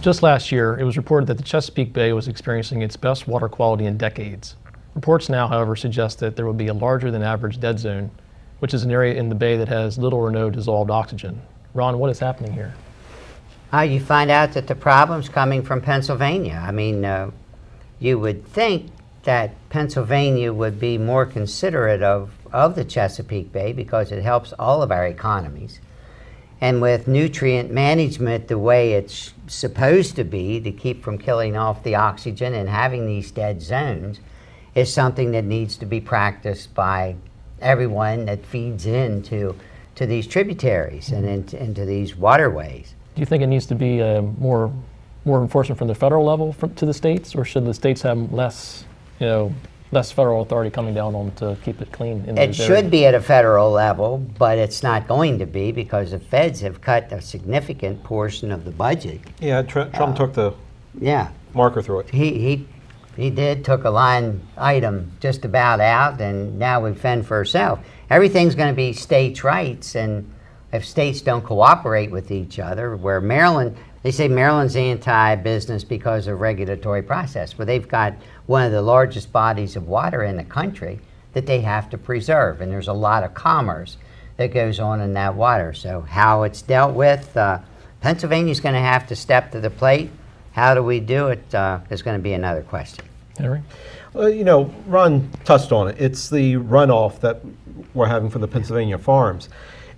Just last year, it was reported that the Chesapeake Bay was experiencing its best water quality in decades. Reports now, however, suggest that there will be a larger than average dead zone, which is an area in the bay that has little or no dissolved oxygen. Ron, what is happening here? You find out that the problem's coming from Pennsylvania. I mean, you would think that Pennsylvania would be more considerate of the Chesapeake Bay because it helps all of our economies. And with nutrient management the way it's supposed to be to keep from killing off the oxygen and having these dead zones is something that needs to be practiced by everyone that feeds into these tributaries and into these waterways. Do you think it needs to be more enforcement from the federal level to the states, or should the states have less federal authority coming down on them to keep it clean? It should be at a federal level, but it's not going to be because the feds have cut a significant portion of the budget. Yeah, Trump took the marker through it. He did, took a line item just about out, and now we fend for ourselves. Everything's going to be states' rights, and if states don't cooperate with each other, where Maryland, they say Maryland's anti-business because of regulatory process, but they've got one of the largest bodies of water in the country that they have to preserve, and there's a lot of commerce that goes on in that water. So how it's dealt with, Pennsylvania's going to have to step to the plate. How do we do it is going to be another question. Henry? Well, Ron touched on it. It's the runoff that we're having from the Pennsylvania farms.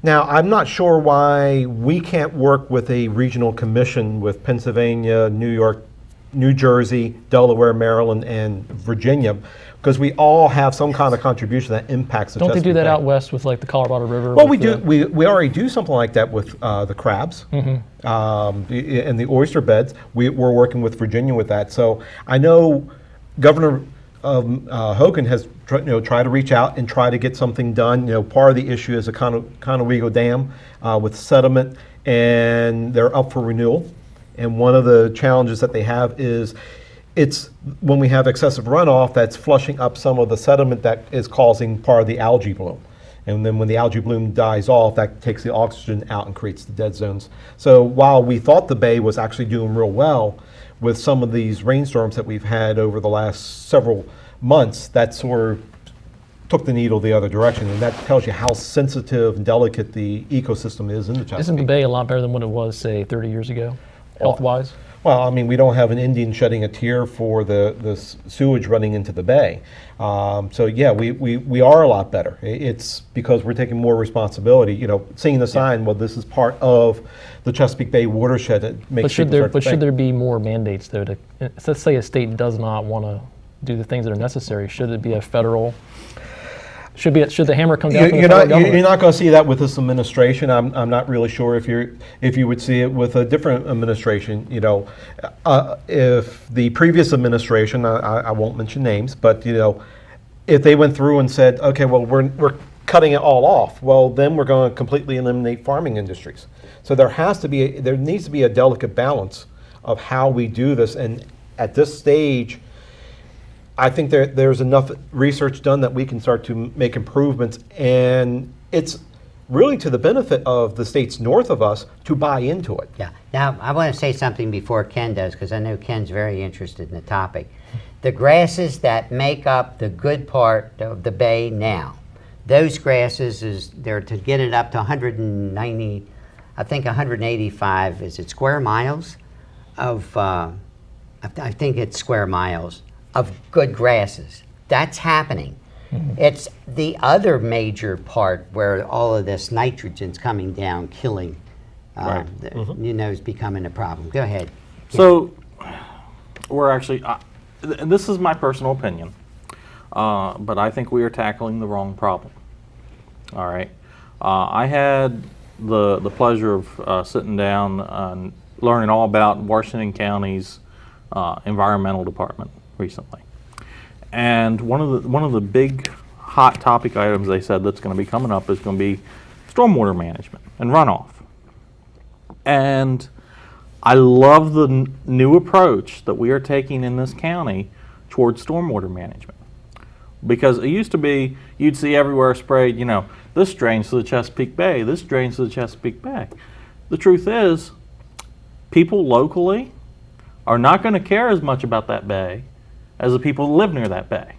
Now, I'm not sure why we can't work with a regional commission with Pennsylvania, New York, New Jersey, Delaware, Maryland, and Virginia, because we all have some kind of contribution that impacts the Chesapeake Bay. Don't they do that out west with like the Colorado River? Well, we do. We already do something like that with the crabs and the oyster beds. We're working with Virginia with that. So I know Governor Hogan has tried to reach out and try to get something done. Part of the issue is the Conowego Dam with sediment, and they're up for renewal. And one of the challenges that they have is it's when we have excessive runoff that's flushing up some of the sediment that is causing part of the algae bloom. And then when the algae bloom dies off, that takes the oxygen out and creates the dead zones. So while we thought the bay was actually doing real well with some of these rainstorms that we've had over the last several months, that sort of took the needle the other direction. And that tells you how sensitive and delicate the ecosystem is in the Chesapeake. Isn't the bay a lot better than what it was, say, 30 years ago, health-wise? Well, I mean, we don't have an Indian shedding a tear for the sewage running into the bay. So yeah, we are a lot better. It's because we're taking more responsibility. Seeing the sign, well, this is part of the Chesapeake Bay watershed. That makes should there be more mandates though? Let's say a state does not want to do the things that are necessary. Should it be a federal? Should the hammer come down from the federal government? You're not going to see that with this administration. I'm not really sure if you would see it with a different administration. If the previous administration, I won't mention names, but if they went through and said, okay, well we're cutting it all off, well then we're going to completely eliminate farming industries. So there needs to be a delicate balance of how we do this, and at this stage, I think there's enough research done that we can start to make improvements, and it's really to the benefit of the states north of us to buy into it. Yeah. Now, I want to say something before Ken does, because I know Ken's very interested in the topic. The grasses that make up the good part of the bay now, those grasses, they're to get it up to 190, I think 185, is it square miles of, I think it's square miles of good grasses. That's happening. Mm-hmm. It's the other major part where all of this nitrogen's coming down, killing, right. Is becoming a problem. Go ahead. So we're actually, and this is my personal opinion, but I think we are tackling the wrong problem. All right. I had the pleasure of sitting down and learning all about Washington County's environmental department recently, and one of the big hot topic items they said that's going to be coming up is going to be stormwater management and runoff. And I love the new approach that we are taking in this county towards stormwater management, because it used to be you'd see everywhere sprayed, this drains to the Chesapeake Bay, this drains to the Chesapeake Bay. The truth is, people locally are not going to care as much about that bay as the people who live near that bay.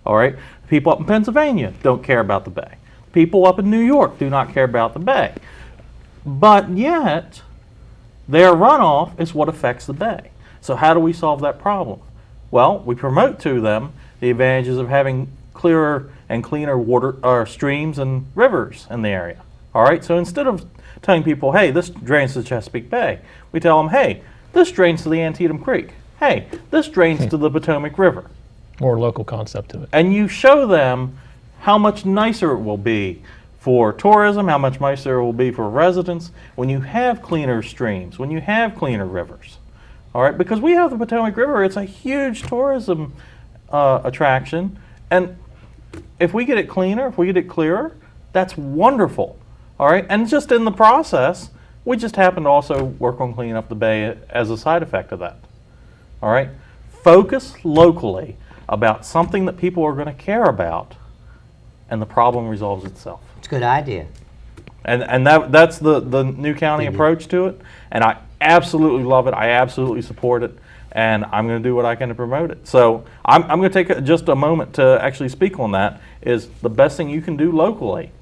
All right? People up in Pennsylvania don't care about the bay. People up in New York do not care about the bay. But yet, their runoff is what affects the bay. So how do we solve that problem? Well, we promote to them the advantages of having clearer and cleaner water or streams and rivers in the area. All right? So instead of telling people, hey, this drains to the Chesapeake Bay, we tell them, hey, this drains to the Antietam Creek. Hey, this drains to the Potomac River. More local concept to it. And you show them how much nicer it will be for tourism, how much nicer it will be for residents when you have cleaner streams, when you have cleaner rivers. All right, because we have the Potomac River, it's a huge tourism attraction, and if we get it cleaner, if we get it clearer, that's wonderful. All right, and just in the process, we just happen to also work on cleaning up the bay as a side effect of that. All right, focus locally about something that people are going to care about, and the problem resolves itself. It's a good idea. And that's the new county approach to it, and I absolutely love it. I absolutely support it, and I'm going to do what I can to promote it. So I'm going to take just a moment to actually speak on that. Is the best thing you can do locally.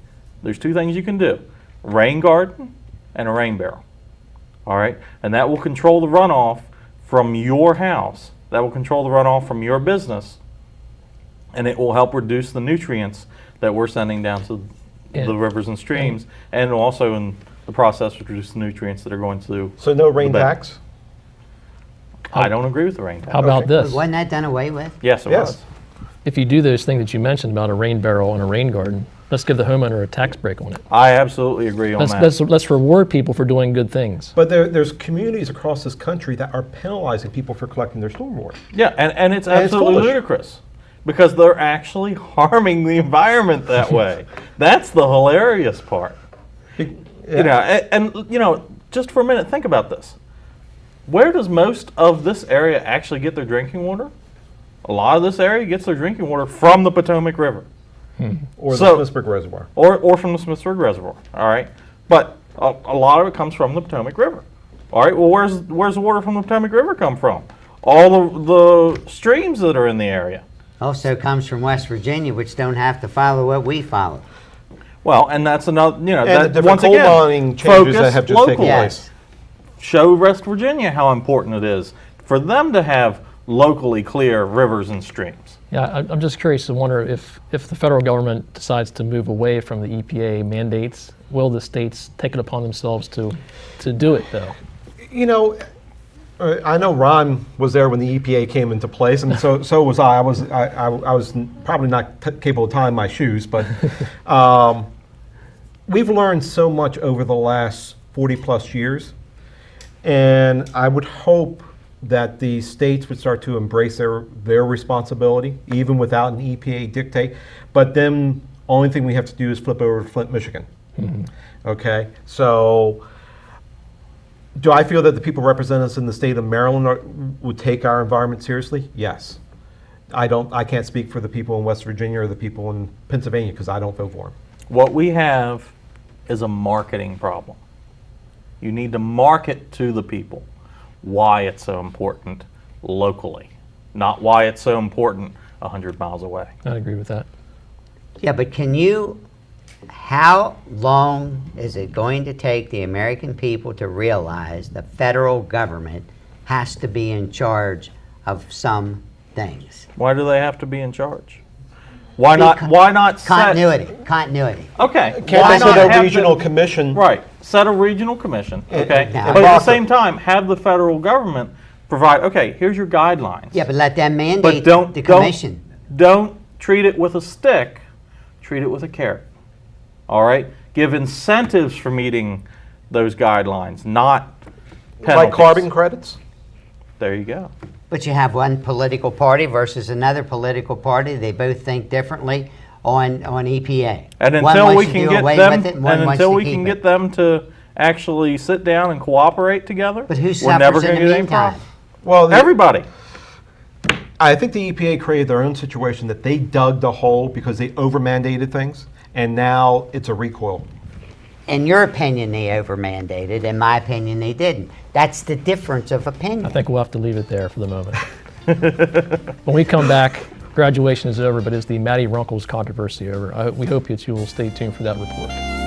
There's two things you can do: rain garden and a rain barrel. All right, and that will control the runoff from your house. That will control the runoff from your business, and it will help reduce the nutrients that we're sending down to the rivers and streams, and also in the process reduce the nutrients that are going to. So no rain the bay. tax? I don't agree with the rain tax. How about this? Wasn't that done away with? Yes, it Yes. was. If you do those things that you mentioned about a rain barrel and a rain garden, let's give the homeowner a tax break on it. I absolutely agree on that. Let's reward people for doing good things. But there's communities across this country that are penalizing people for collecting their stormwater. Yeah, and it's And it's absolutely foolish. ludicrous because they're actually harming the environment that way. That's the hilarious part. You know, and you know, just for a minute, think about this. Where does most of this area actually get their drinking water? A lot of this area gets their drinking water from the Potomac River. Or So- the Smithsburg Reservoir. Or from the Smithsburg Reservoir, all right? But a lot of it comes from the Potomac River. All right, well, where's the water from the Potomac River come from? All of the streams that are in the area. Also comes from West Virginia, which don't have to follow what we follow. Well, and that's another, you know, And that the different once coal again, mining changes that focus have just taken locally. place. Show West Virginia how important it is for them to have locally clear rivers and streams. Yeah, I'm just curious to wonder if the federal government decides to move away from the EPA mandates, will the states take it upon themselves to do it, though? You know, I know Ron was there when the EPA came into place, and so was I. I was probably not capable of tying my shoes, but we've learned so much over the last 40 plus years, and I would hope that the states would start to embrace their responsibility, even without an EPA dictate. But then, only thing we have to do is flip over to Flint, Michigan. Okay, so. Do I feel that the people representing us in the state of Maryland would take our environment seriously? Yes. I can't speak for the people in West Virginia or the people in Pennsylvania because I don't vote for them. What we have is a marketing problem. You need to market to the people why it's so important locally, not why it's so important 100 miles away. I'd agree with that. Yeah, but how long is it going to take the American people to realize the federal government has to be in charge of some things? Why do they have to be in charge? Why not set- Continuity. Okay. Can't why they not set a have regional the- commission? Right. Set a regional commission. Okay. Now- But at the same time, have the federal government provide, okay, here's your guidelines. Yeah, but let them But mandate don't the commission. Don't treat it with a stick. Treat it with a carrot. All right. Give incentives for meeting those guidelines, not penalties. Like carbon credits? There you go. But you have one political party versus another political party. They both think differently on EPA. And One until wants we to can do get away them, with it, and one and wants until to we keep can it. get them to actually sit down and cooperate together, But who we're never suffers going in to the get any meantime? problem. Well, Everybody. I think the EPA created their own situation that they dug the hole because they over mandated things, and now it's a recoil. in your opinion, they over-mandated. In my opinion, they didn't. That's the difference of I opinion. think we'll have to leave it there for the moment. When we come back, graduation is over, but is the Matty Runkles controversy over? We hope that you will stay tuned for that report.